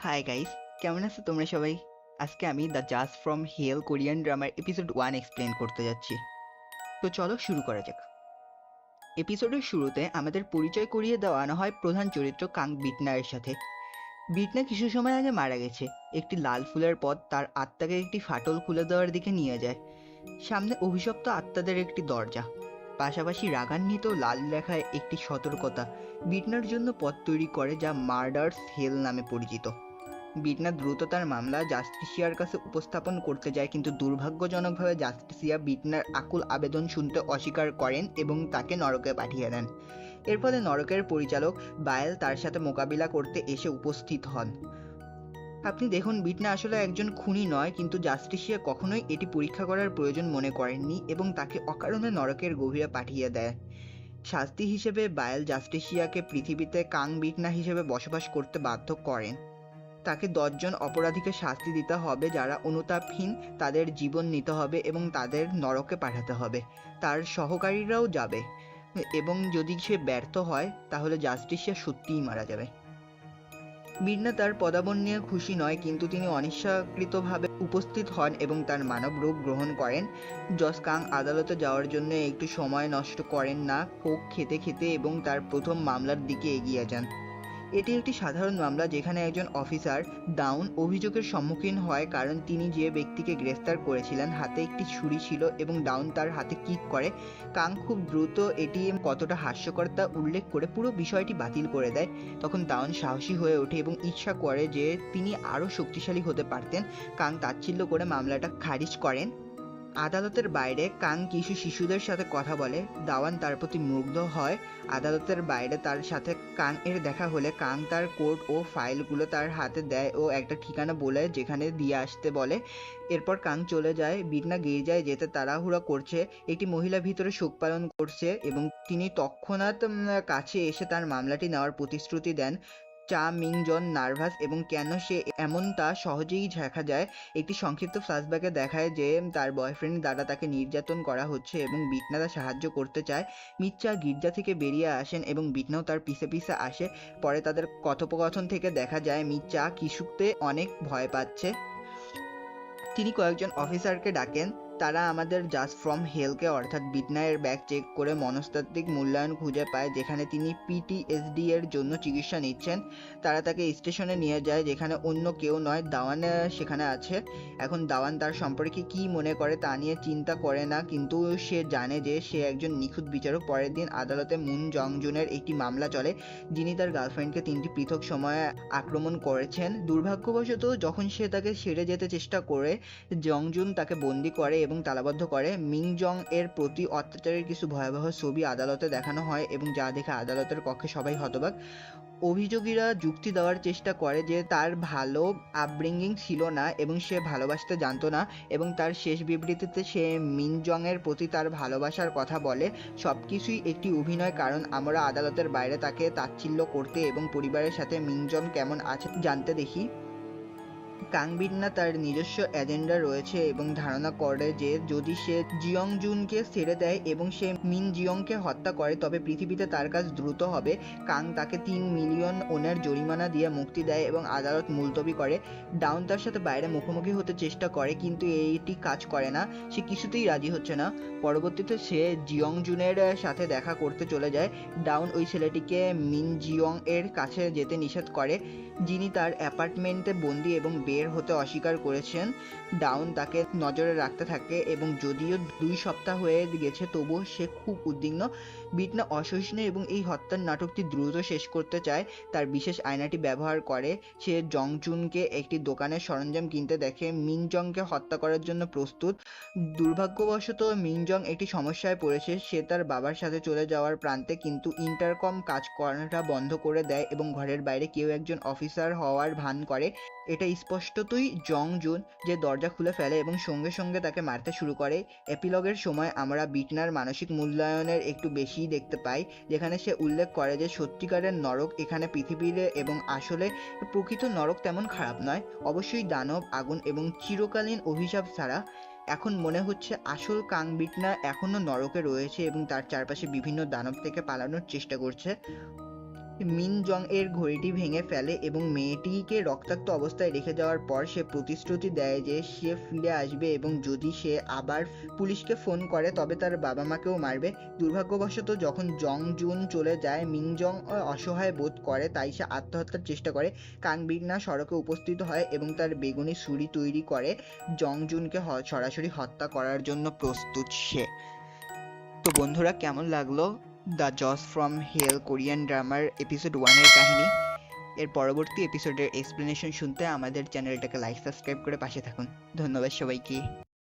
Hi guys, কেমন আছো তোমরা সবাই? আজকে আমি the judge from hell Korean ড্রামার এপিসোড 1 এক্সপ্লেন করতে যাচ্ছি। তো চলো শুরু করা যাক। এপিসোডের শুরুতে আমাদের পরিচয় করিয়ে দেওয়ানো হয় প্রধান চরিত্র কাং বিটনারের সাথে। বিটনা কিছু সময় আগে মারা গেছে। একটি লাল ফুলের পথ তার আত্মাকে একটি ফাটল খুলে দেওয়ার দিকে নিয়ে যায়। সামনে অভিশপ্ত আত্মাদের একটি দরজা, পাশাপাশি রাগান্বিত লাল লেখায় একটি সতর্কতা বিটনার জন্য পথ তৈরি করে, যা মার্ডার্স হেল নামে পরিচিত। বিটনা দ্রুত তার মামলা জাস্টিসিয়ার কাছে উপস্থাপন করতে যায়, কিন্তু দুর্ভাগ্যজনকভাবে জাস্টিসিয়া বিটনার আকুল আবেদন শুনতে অস্বীকার করেন এবং তাকে নরকে পাঠিয়ে দেন। এর ফলে নরকের পরিচালক বায়েল তার সাথে মোকাবিলা করতে এসে উপস্থিত হন। আপনি দেখুন, বিটনা আসলে একজন খুনি নয়, কিন্তু জাস্টিসিয়া কখনোই এটি পরীক্ষা করার প্রয়োজন মনে করেননি এবং তাকে অকারণে নরকের গভীরে পাঠিয়ে দেয়। শাস্তি হিসেবে বায়েল জাস্টিসিয়াকে পৃথিবীতে কাং বিটনা হিসেবে বসবাস করতে বাধ্য করেন। তাকে 10 জন অপরাধীকে শাস্তি দিতে হবে যারা অনুতাপহীন, তাদের জীবন নিতে হবে এবং তাদের নরকে পাঠাতে হবে। তার সহকারীরাও যাবে, এবং যদি সে ব্যর্থ হয় তাহলে জাস্টিসিয়া সত্যিই মারা যাবে। বিটনা তার পদাবন নিয়ে খুশি নয়, কিন্তু তিনি অনিচ্ছাকৃতভাবে উপস্থিত হন এবং তার মানব রূপ গ্রহণ করেন। জস কাং আদালতে যাওয়ার জন্য একটু সময় নষ্ট করেন না, কোক খেতে খেতে এবং তার প্রথম মামলার দিকে এগিয়ে যান। এটি একটি সাধারণ মামলা যেখানে একজন অফিসার ডাউন অভিযোগের সম্মুখীন হয় কারণ তিনি যে ব্যক্তিকে গ্রেফতার করেছিলেন হাতে একটি ছুরি ছিল এবং ডাউন তার হাতে কিক করে। কাং খুব দ্রুত এটি কতটা হাস্যকর তা উল্লেখ করে পুরো বিষয়টি বাতিল করে দেয়। তখন ডাউন সাহসী হয়ে ওঠে এবং ইচ্ছা করে যে তিনি আরও শক্তিশালী হতে পারতেন। কাং তাচ্ছিল্য করে মামলাটা খারিজ করেন। আদালতের বাইরে কাং কিছু শিশুদের সাথে কথা বলে। দাওয়ান তার প্রতি মুগ্ধ হয়। আদালতের বাইরে তার সাথে কাং এর দেখা হলে কাং তার কোড ও ফাইলগুলো তার হাতে দেয় ও একটা ঠিকানা বলে যেখানে দিয়ে আসতে বলে। এরপর কাং চলে যায়। বিটনা গির্জায় যেতে তাড়াহুড়া করছে। একটি মহিলা ভিতরে শোক পালন করছে এবং তিনি তৎক্ষণাৎ কাছে এসে তার মামলাটি নেওয়ার প্রতিশ্রুতি দেন। চা মিং জন নার্ভাস এবং কেন সে এমন তা সহজেই দেখা যায়। একটি সংক্ষিপ্ত ফ্ল্যাশব্যাকে দেখায় যে তার বয়ফ্রেন্ড দ্বারা তাকে নির্যাতন করা হচ্ছে এবং বিটনা তা সাহায্য করতে চায়। মিচ্চা গির্জা থেকে বেরিয়ে আসেন এবং বিটনাও তার পিছে পিছে আসে। পরে তাদের কথোপকথন থেকে দেখা যায় মিচ্চা কিছুতে অনেক ভয় পাচ্ছে। তিনি কয়েকজন অফিসারকে ডাকেন। তারা আমাদের জাস্ট ফ্রম হেলকে অর্থাৎ বিটনা এর ব্যাগ চেক করে মনস্তাত্ত্বিক মূল্যায়ন খুঁজে পায় যেখানে তিনি পিটিএসডি এর জন্য চিকিৎসা নিচ্ছেন। তারা তাকে স্টেশনে নিয়ে যায় যেখানে অন্য কেউ নয়, দাওয়ান সেখানে আছে। এখন দাওয়ান তার সম্পর্কে কি মনে করে তা নিয়ে চিন্তা করে না, কিন্তু সে জানে যে সে একজন নিখুঁত বিচারক। পরের দিন আদালতে মুন জংজুনের একটি মামলা চলে, যিনি তার গার্লফ্রেন্ডকে 3টি পৃথক সময়ে আক্রমণ করেছেন। দুর্ভাগ্যবশত যখন সে তাকে ছেড়ে যেতে চেষ্টা করে, জংজুন তাকে বন্দি করে এবং তালাবদ্ধ করে। মিং জং এর প্রতি অত্যাচারের কিছু ভয়াবহ ছবি আদালতে দেখানো হয় এবং যা দেখে আদালতের কক্ষে সবাই হতবাক। অভিযোগীরা যুক্তি দেওয়ার চেষ্টা করে যে তার ভালো আপব্রিঙ্গিং ছিল না এবং সে ভালোবাসতে জানতো না, এবং তার শেষ বিবৃতিতে সে মিন জং এর প্রতি তার ভালোবাসার কথা বলে। সবকিছুই একটি অভিনয়, কারণ আমরা আদালতের বাইরে তাকে তাচ্ছিল্য করতে এবং পরিবারের সাথে মিন জং কেমন আছে জানতে দেখি। কাং বিটনা তার নিজস্ব এজেন্ডা রয়েছে এবং ধারণা করে যে যদি সে জিয়ং জুনকে ছেড়ে দেয় এবং সে মিন জিয়ংকে হত্যা করে তবে পৃথিবীতে তার কাজ দ্রুত হবে। কাং তাকে 3 মিলিয়ন ওনের জরিমানা দিয়ে মুক্তি দেয় এবং আদালত মুলতবি করে। ডাউন তার সাথে বাইরে মুখোমুখি হতে চেষ্টা করে, কিন্তু এইটি কাজ করে না। সে কিছুতেই রাজি হচ্ছে না। পরবর্তীতে সে জিয়ং জুনের সাথে দেখা করতে চলে যায়। ডাউন ওই ছেলেটিকে মিন জিয়ং এর কাছে যেতে নিষেধ করে, যিনি তার অ্যাপার্টমেন্টে বন্দি এবং বের হতে অস্বীকার করেছেন। ডাউন তাকে নজরে রাখতে থাকে এবং যদিও 2 সপ্তাহ হয়ে গেছে তবুও সে খুব উদ্বিগ্ন। বিটনা অসহিষ্ণু এবং এই হত্যার নাটকটি দ্রুত শেষ করতে চায়। তার বিশেষ আয়নাটি ব্যবহার করে সে জংজুনকে একটি দোকানের সরঞ্জাম কিনতে দেখে মিং জংকে হত্যা করার জন্য প্রস্তুত। দুর্ভাগ্যবশত মিং জং একটি সমস্যায় পড়েছে। সে তার বাবার সাথে চলে যাওয়ার প্রান্তে, কিন্তু ইন্টারকম কাজ করাটা বন্ধ করে দেয় এবং ঘরের বাইরে কেউ একজন অফিসার হওয়ার ভান করে। এটা স্পষ্টতই জং জুন, যে দরজা খুলে ফেলে এবং সঙ্গে সঙ্গে তাকে মারতে শুরু করে। এপিলগের সময় আমরা বিটনার মানসিক মূল্যায়নের একটু বেশিই দেখতে পাই, যেখানে সে উল্লেখ করে যে সত্যিকারের নরক এখানে পৃথিবীর এবং আসলে প্রকৃত নরক তেমন খারাপ নয়, অবশ্যই দানব, আগুন এবং চিরকালীন অভিশাপ ছাড়া। এখন মনে হচ্ছে আসল কাং বিটনা এখনো নরকে রয়েছে এবং তার চারপাশে বিভিন্ন দানব থেকে পালানোর চেষ্টা করছে। মিন জং এর ঘড়িটি ভেঙে ফেলে এবং মেয়েটিকে রক্তাক্ত অবস্থায় রেখে যাওয়ার পর সে প্রতিশ্রুতি দেয় যে সে ফিরে আসবে এবং যদি সে আবার পুলিশকে ফোন করে তবে তার বাবা মাকেও মারবে। দুর্ভাগ্যবশত যখন জং জুন চলে যায় মিন জং অসহায় বোধ করে, তাই সে আত্মহত্যার চেষ্টা করে। কাং বিনা সড়কে উপস্থিত হয় এবং তার বেগুনি ছুরি তৈরি করে জং জুনকে সরাসরি হত্যা করার জন্য প্রস্তুত সে। তো বন্ধুরা, কেমন লাগলো দ্য জজ ফ্রম হেল কোরিয়ান ড্রামার এপিসোড 1 এর কাহিনী? এর পরবর্তী এপিসোডের এক্সপ্লেনেশন শুনতে আমাদের চ্যানেলটাকে লাইক সাবস্ক্রাইব করে পাশে থাকুন। ধন্যবাদ সবাইকে।